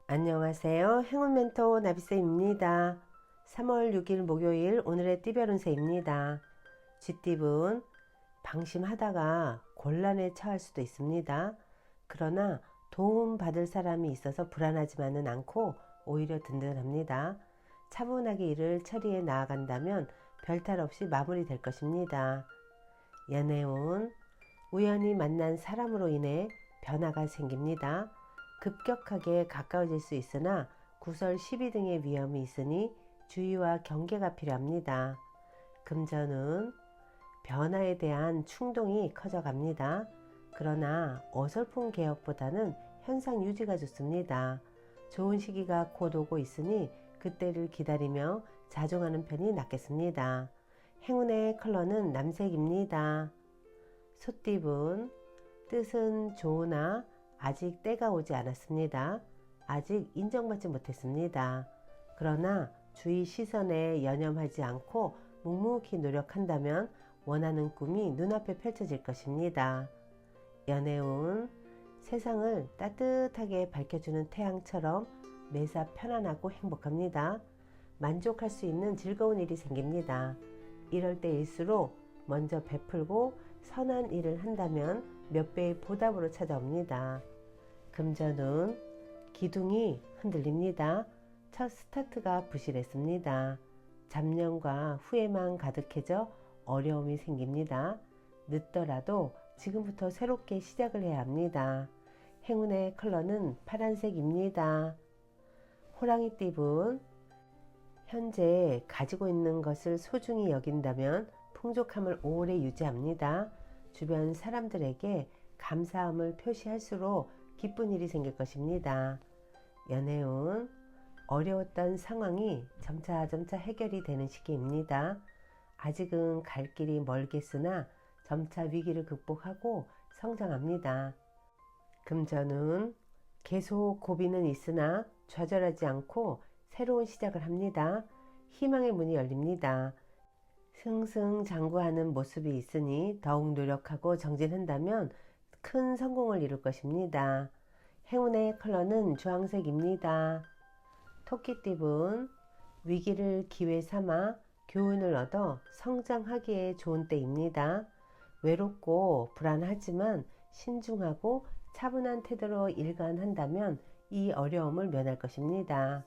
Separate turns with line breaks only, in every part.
안녕하세요. 행운 멘토 나비쌤입니다. 3월 6일 목요일 오늘의 띠별 운세입니다. 쥐띠분 방심하다가 곤란에 처할 수도 있습니다. 그러나 도움 받을 사람이 있어서 불안하지만은 않고 오히려 든든합니다. 차분하게 일을 처리해 나아간다면 별탈 없이 마무리될 것입니다. 연애운 우연히 만난 사람으로 인해 변화가 생깁니다. 급격하게 가까워질 수 있으나 구설 시비 등의 위험이 있으니 주의와 경계가 필요합니다. 금전은 변화에 대한 충동이 커져갑니다. 그러나 어설픈 개혁보다는 현상 유지가 좋습니다. 좋은 시기가 곧 오고 있으니 그때를 기다리며 자중하는 편이 낫겠습니다. 행운의 컬러는 남색입니다. 소띠분 뜻은 좋으나 아직 때가 오지 않았습니다. 아직 인정받지 못했습니다. 그러나 주위 시선에 연연하지 않고 묵묵히 노력한다면 원하는 꿈이 눈앞에 펼쳐질 것입니다. 연애운 세상을 따뜻하게 밝혀주는 태양처럼 매사 편안하고 행복합니다. 만족할 수 있는 즐거운 일이 생깁니다. 이럴 때일수록 먼저 베풀고 선한 일을 한다면 몇 배의 보답으로 찾아옵니다. 금전운 기둥이 흔들립니다. 첫 스타트가 부실했습니다. 잡념과 후회만 가득해져 어려움이 생깁니다. 늦더라도 지금부터 새롭게 시작을 해야 합니다. 행운의 컬러는 파란색입니다. 호랑이띠분 현재 가지고 있는 것을 소중히 여긴다면 풍족함을 오래 유지합니다. 주변 사람들에게 감사함을 표시할수록 기쁜 일이 생길 것입니다. 연애운 어려웠던 상황이 점차점차 해결이 되는 시기입니다. 아직은 갈 길이 멀겠으나 점차 위기를 극복하고 성장합니다. 금전운 계속 고비는 있으나 좌절하지 않고 새로운 시작을 합니다. 희망의 문이 열립니다. 승승장구하는 모습이 있으니 더욱 노력하고 정진한다면 큰 성공을 이룰 것입니다. 행운의 컬러는 주황색입니다. 토끼띠분 위기를 기회 삼아 교훈을 얻어 성장하기에 좋은 때입니다. 외롭고 불안하지만 신중하고 차분한 태도로 일관한다면 이 어려움을 면할 것입니다.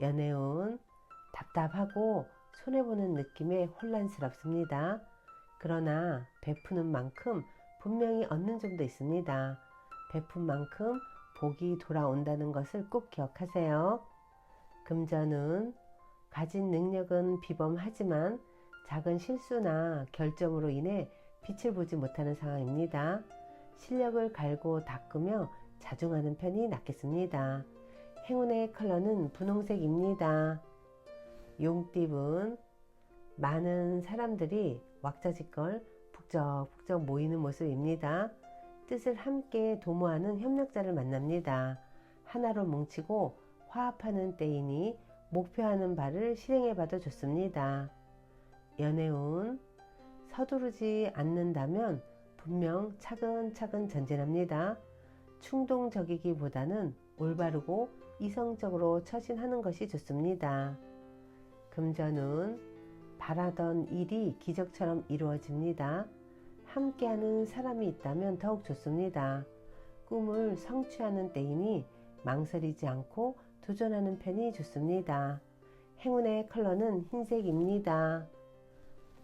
연애운 답답하고 손해보는 느낌에 혼란스럽습니다. 그러나 베푸는 만큼 분명히 얻는 점도 있습니다. 베푼 만큼 복이 돌아온다는 것을 꼭 기억하세요. 금전은 가진 능력은 비범하지만 작은 실수나 결점으로 인해 빛을 보지 못하는 상황입니다. 실력을 갈고 닦으며 자중하는 편이 낫겠습니다. 행운의 컬러는 분홍색입니다. 용띠분 많은 사람들이 왁자지껄 북적북적 모이는 모습입니다. 뜻을 함께 도모하는 협력자를 만납니다. 하나로 뭉치고 화합하는 때이니 목표하는 바를 실행해봐도 좋습니다. 연애운 서두르지 않는다면 분명 차근차근 전진합니다. 충동적이기보다는 올바르고 이성적으로 처신하는 것이 좋습니다. 금전운 바라던 일이 기적처럼 이루어집니다. 함께하는 사람이 있다면 더욱 좋습니다. 꿈을 성취하는 때이니 망설이지 않고 도전하는 편이 좋습니다. 행운의 컬러는 흰색입니다.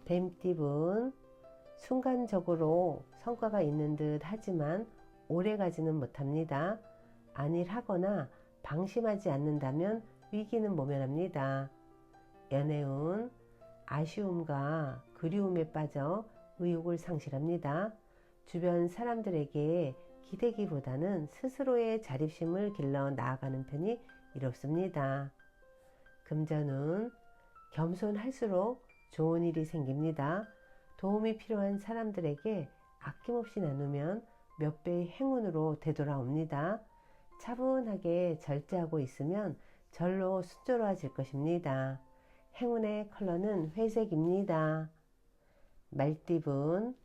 뱀띠분 순간적으로 성과가 있는 듯 하지만 오래가지는 못합니다. 안일하거나 방심하지 않는다면 위기는 모면합니다. 연애운 아쉬움과 그리움에 빠져 의욕을 상실합니다. 주변 사람들에게 기대기보다는 스스로의 자립심을 길러 나아가는 편이 이롭습니다. 금전은 겸손할수록 좋은 일이 생깁니다. 도움이 필요한 사람들에게 아낌없이 나누면 몇 배의 행운으로 되돌아옵니다. 차분하게 절제하고 있으면 절로 순조로워질 것입니다. 행운의 컬러는 회색입니다. 말띠분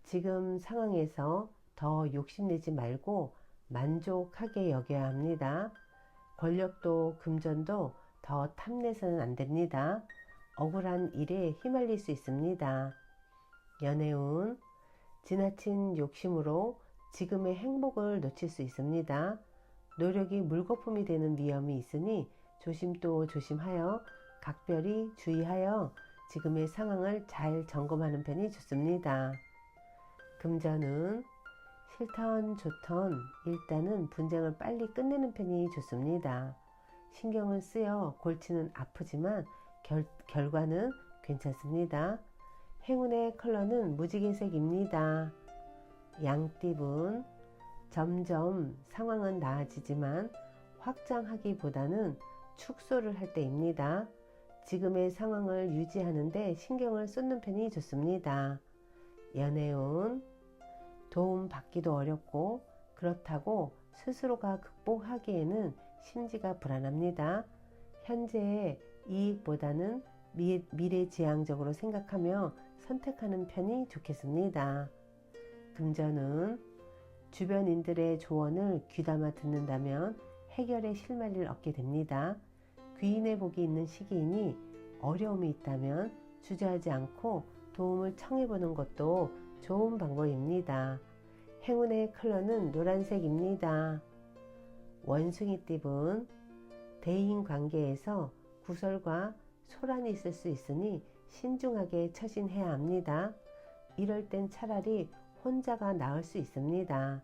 지금 상황에서 더 욕심내지 말고 만족하게 여겨야 합니다. 권력도 금전도 더 탐내서는 안 됩니다. 억울한 일에 휘말릴 수 있습니다. 연애운, 지나친 욕심으로 지금의 행복을 놓칠 수 있습니다. 노력이 물거품이 되는 위험이 있으니 조심 또 조심하여 각별히 주의하여 지금의 상황을 잘 점검하는 편이 좋습니다. 금전은 싫던 좋던 일단은 분쟁을 빨리 끝내는 편이 좋습니다. 신경을 쓰여 골치는 아프지만 결과는 괜찮습니다. 행운의 컬러는 무지개색입니다. 양띠분, 점점 상황은 나아지지만 확장하기보다는 축소를 할 때입니다. 지금의 상황을 유지하는데 신경을 쏟는 편이 좋습니다. 연애운, 도움 받기도 어렵고 그렇다고 스스로가 극복하기에는 심지가 불안합니다. 현재의 이익보다는 미래지향적으로 생각하며 선택하는 편이 좋겠습니다. 금전은 주변인들의 조언을 귀담아 듣는다면 해결의 실마리를 얻게 됩니다. 귀인의 복이 있는 시기이니 어려움이 있다면 주저하지 않고 도움을 청해보는 것도 좋은 방법입니다. 행운의 컬러는 노란색입니다. 원숭이띠분, 대인 관계에서 구설과 소란이 있을 수 있으니 신중하게 처신해야 합니다. 이럴 땐 차라리 혼자가 나을 수 있습니다.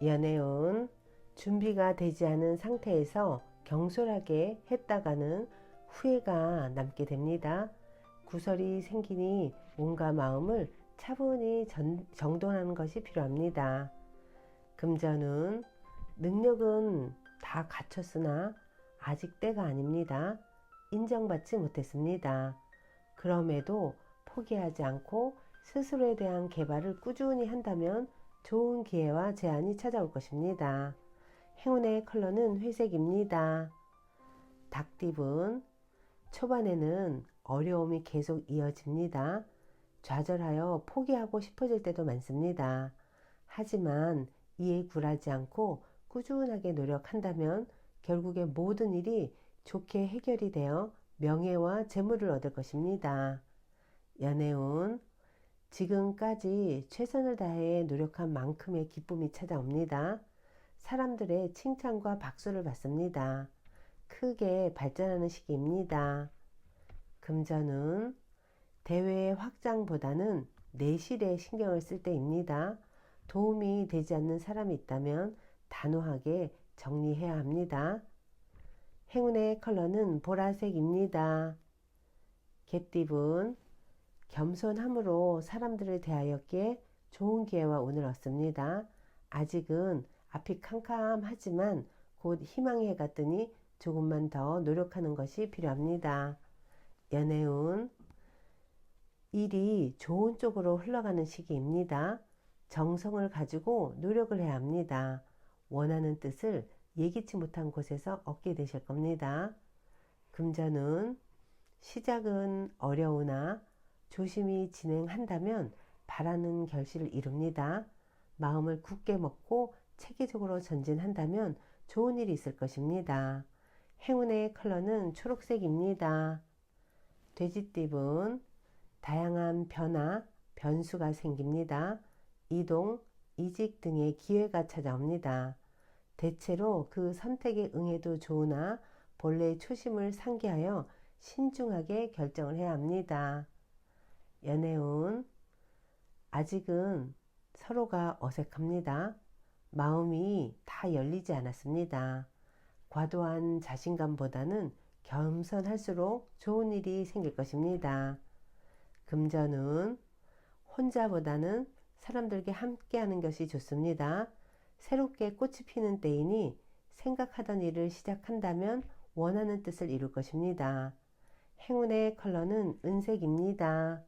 연애운, 준비가 되지 않은 상태에서 경솔하게 했다가는 후회가 남게 됩니다. 구설이 생기니 몸과 마음을 차분히 정돈하는 것이 필요합니다. 금전은 능력은 다 갖췄으나 아직 때가 아닙니다. 인정받지 못했습니다. 그럼에도 포기하지 않고 스스로에 대한 개발을 꾸준히 한다면 좋은 기회와 제안이 찾아올 것입니다. 행운의 컬러는 회색입니다. 닭띠분, 초반에는 어려움이 계속 이어집니다. 좌절하여 포기하고 싶어질 때도 많습니다. 하지만 이에 굴하지 않고 꾸준하게 노력한다면 결국에 모든 일이 좋게 해결이 되어 명예와 재물을 얻을 것입니다. 연애운, 지금까지 최선을 다해 노력한 만큼의 기쁨이 찾아옵니다. 사람들의 칭찬과 박수를 받습니다. 크게 발전하는 시기입니다. 금전은 대외 확장보다는 내실에 신경을 쓸 때입니다. 도움이 되지 않는 사람이 있다면 단호하게 정리해야 합니다. 행운의 컬러는 보라색입니다. 개띠분, 겸손함으로 사람들을 대하였기에 좋은 기회와 운을 얻습니다. 아직은 앞이 캄캄하지만 곧 희망의 해가 뜨니 조금만 더 노력하는 것이 필요합니다. 연애운, 일이 좋은 쪽으로 흘러가는 시기입니다. 정성을 가지고 노력을 해야 합니다. 원하는 뜻을 예기치 못한 곳에서 얻게 되실 겁니다. 금전은 시작은 어려우나 조심히 진행한다면 바라는 결실을 이룹니다. 마음을 굳게 먹고 체계적으로 전진한다면 좋은 일이 있을 것입니다. 행운의 컬러는 초록색입니다. 돼지띠분, 다양한 변화, 변수가 생깁니다. 이동, 이직 등의 기회가 찾아옵니다. 대체로 그 선택에 응해도 좋으나 본래의 초심을 상기하여 신중하게 결정을 해야 합니다. 연애운, 아직은 서로가 어색합니다. 마음이 다 열리지 않았습니다. 과도한 자신감보다는 겸손할수록 좋은 일이 생길 것입니다. 금전은 혼자보다는 사람들과 함께하는 것이 좋습니다. 새롭게 꽃이 피는 때이니 생각하던 일을 시작한다면 원하는 뜻을 이룰 것입니다. 행운의 컬러는 은색입니다.